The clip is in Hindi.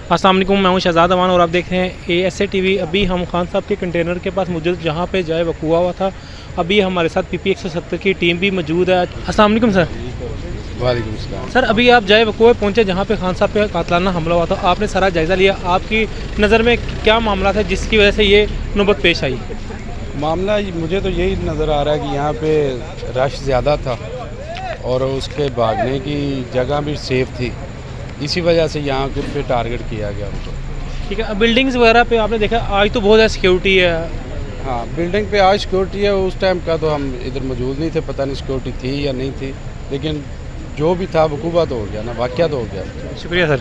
अस्सलाम वालेकुम, मैं हूं शहजाद अमान और आप देख रहे हैं ASA TV। अभी हम खान साहब के कंटेनर के पास मौजूद जहां पे जाए वकूआ हुआ था। अभी हमारे साथ PP 170 की टीम भी मौजूद है। अस्सलाम वालेकुम सर। वालेकुम सलाम। सर अभी आप जाए वकूआ पहुंचे जहां पे खान साहब पे कातलाना हमला हुआ था, आपने सारा जायज़ा लिया। आपकी नज़र में क्या मामला था जिसकी वजह से ये नौबत पेश आई? मामला मुझे तो यही नज़र आ रहा है कि यहाँ पे रश ज़्यादा था और उसके भागने की जगह भी सेफ थी, इसी वजह से यहाँ पे टारगेट किया गया उनको। ठीक है, बिल्डिंग्स वगैरह पे आपने देखा आज तो बहुत ज़्यादा सिक्योरिटी है। हाँ, बिल्डिंग पे आज सिक्योरिटी है, उस टाइम का तो हम इधर मौजूद नहीं थे, पता नहीं सिक्योरिटी थी या नहीं थी, लेकिन जो भी था वकूबा तो हो गया ना, वाक़या तो हो गया। शुक्रिया सर।